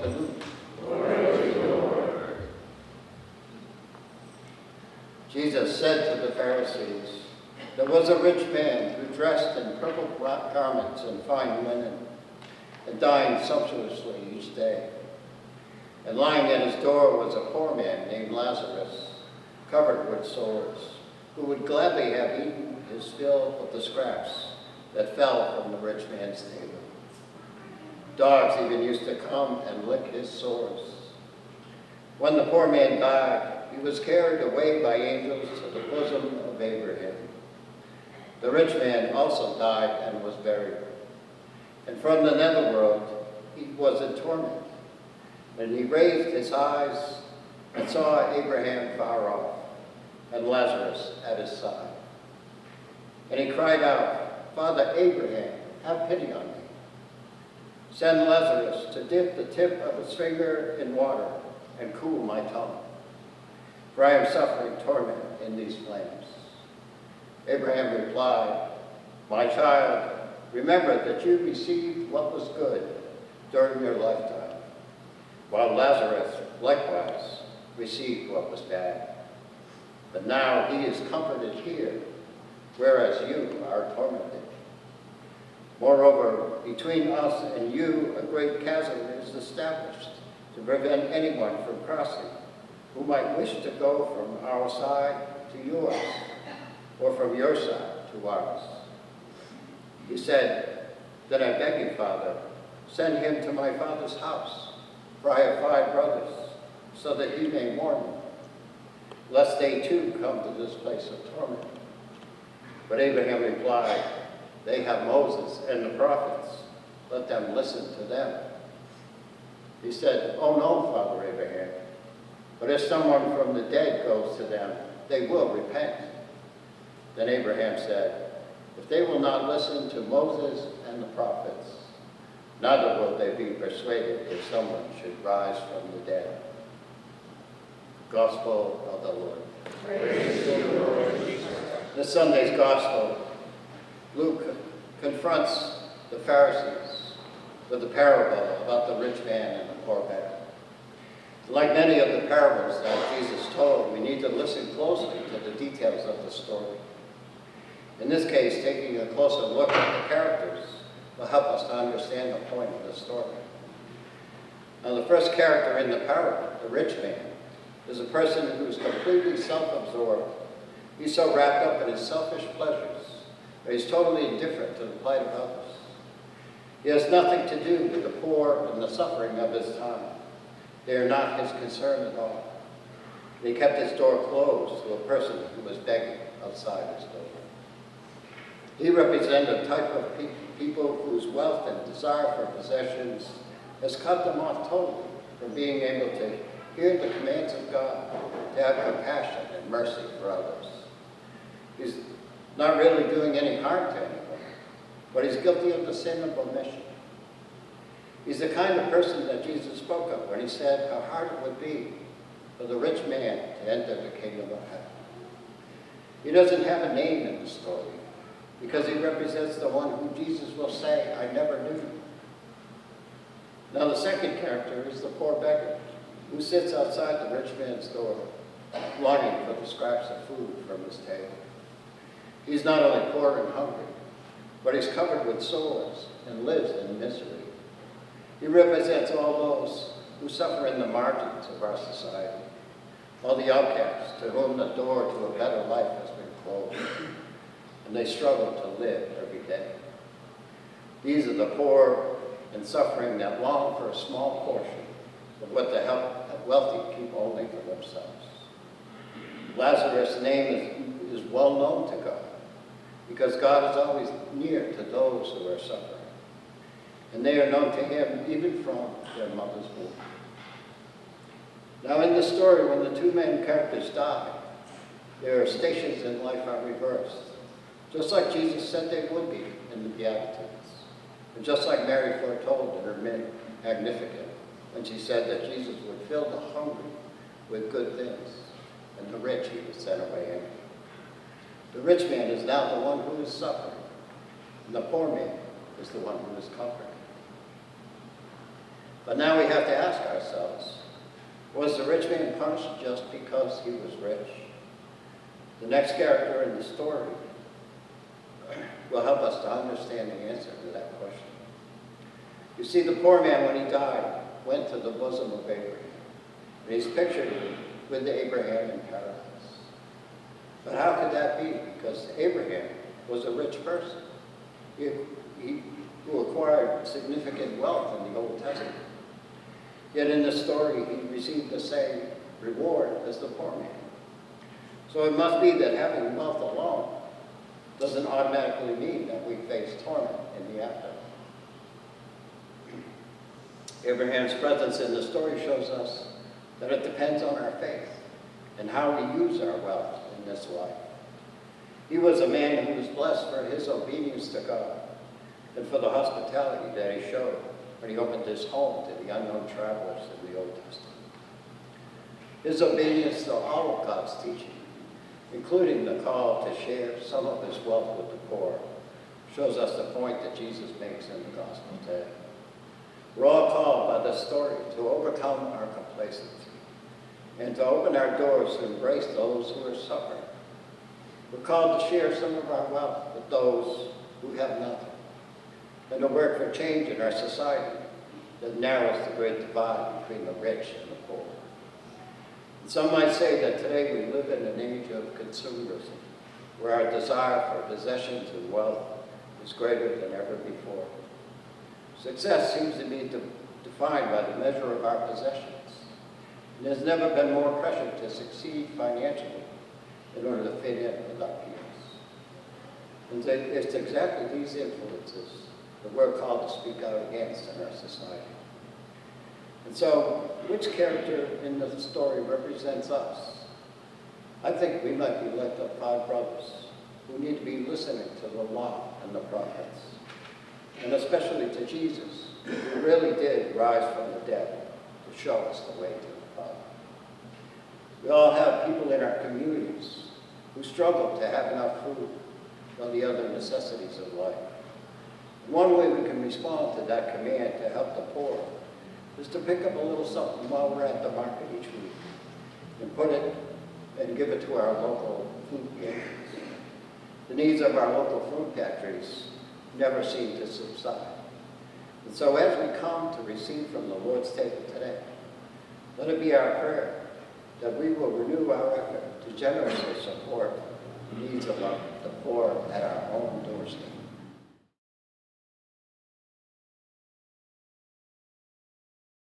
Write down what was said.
to Luke. Jesus said to the Pharisees, "There was a rich man who dressed in purple garments and fine linen, and dined sumptuously each day. And lying at his door was a poor man named Lazarus, covered with sores, who would gladly have eaten his fill of the scraps that fell from the rich man's table. Dogs even used to come and lick his sores. When the poor man died, he was carried away by angels to the bosom of Abraham. The rich man also died and was buried. And from the netherworld he was in torment. And he raised his eyes and saw Abraham far off, and Lazarus at his side. And he cried out, 'Father Abraham, have pity on me. Send Lazarus to dip the tip of his finger in water and cool my tongue, for I am suffering torment in these flames.' Abraham replied, 'My child, remember that you received what was good during your lifetime, while Lazarus likewise received what was bad. But now he is comforted here, whereas you are tormented. Moreover, between us and you a great chasm is established to prevent anyone from crossing who might wish to go from our side to yours, or from your side to ours.' He said, 'Then I beg you, Father, send him to my father's house, for I have 5 brothers, so that he may warn them, lest they too come to this place of torment.' But Abraham replied, 'They have Moses and the prophets. Let them listen to them.' He said, 'Oh no, Father Abraham, but if someone from the dead goes to them, they will repent.' Then Abraham said, 'If they will not listen to Moses and the prophets, neither will they be persuaded if someone should rise from the dead.'" Gospel of the Lord. Praise to you, Lord Jesus. This Sunday's Gospel, Luke confronts the Pharisees with the parable about the rich man and the poor beggar. Like many of the parables that Jesus told, we need to listen closely to the details of the story. In this case, taking a closer look at the characters will help us to understand the point of the story. Now, the first character in the parable, the rich man, is a person who is completely self-absorbed. He's so wrapped up in his selfish pleasures that he's totally indifferent to the plight of others. He has nothing to do with the poor and the suffering of his time. They are not his concern at all. He kept his door closed to a person who was begging outside his door. He represented a type of people whose wealth and desire for possessions has cut them off totally from being able to hear the commands of God, to have compassion and mercy for others. He's not really doing any harm to anyone, but he's guilty of the sin of omission. He's the kind of person that Jesus spoke of when he said how hard it would be for the rich man to enter the kingdom of heaven. He doesn't have a name in the story because he represents the one who Jesus will say, "I never knew you." Now the second character is the poor beggar who sits outside the rich man's door, longing for the scraps of food from his table. He's not only poor and hungry, but he's covered with sores and lives in misery. He represents all those who suffer in the margins of our society, all the outcasts to whom the door to a better life has been closed, and they struggle to live every day. These are the poor and suffering that long for a small portion of what the wealthy keep only for themselves. Lazarus' name is well known to God, because God is always near to those who are suffering. And they are known to him even from their mother's womb. Now in the story, when the 2 main characters die, their stations in life are reversed, just like Jesus said they would be in the Beatitudes. And just like Mary foretold in her Magnificat, when she said that Jesus would fill the hungry with good things, and the rich he would send away empty. The rich man is now the one who is suffering, and the poor man is the one who is comforted. But now we have to ask ourselves, was the rich man punished just because he was rich? The next character in the story will help us to understand the answer to that question. You see, the poor man, when he died, went to the bosom of Abraham. And he's pictured with Abraham in paradise. But how could that be? Because Abraham was a rich person. Who acquired significant wealth in the Old Testament. Yet in the story, he received the same reward as the poor man. So it must be that having wealth alone doesn't automatically mean that we face torment in the afterlife. Abraham's presence in the story shows us that it depends on our faith and how we use our wealth in this life. He was a man who was blessed for his obedience to God and for the hospitality that he showed when he opened his home to the unknown travelers in the Old Testament. His obedience to all of God's teaching, including the call to share some of his wealth with the poor, shows us the point that Jesus makes in the gospel today. We're all called by this story to overcome our complacency and to open our doors to embrace those who are suffering. We're called to share some of our wealth with those who have nothing, and to work for change in our society that narrows the great divide between the rich and the poor. And some might say that today we live in an age of consumerism, where our desire for possessions and wealth is greater than ever before. Success seems to be defined by the measure of our possessions. And there's never been more pressure to succeed financially in order to fit in with our peers. And it's exactly these influences that we're called to speak out against in our society. And so, which character in the story represents us? I think we might be like the 5 brothers who need to be listening to the law and the prophets, and especially to Jesus, who really did rise from the dead to show us the way to the Father. We all have people in our communities who struggle to have enough food or the other necessities of life. One way we can respond to that command to help the poor is to pick up a little something while we're at the market each week and put it and give it to our local food pantries. The needs of our local food pantries never seem to subside. And so as we come to receive from the Lord's table today, let it be our prayer that we will renew our effort to generously support the needs of the poor at our own doorstep.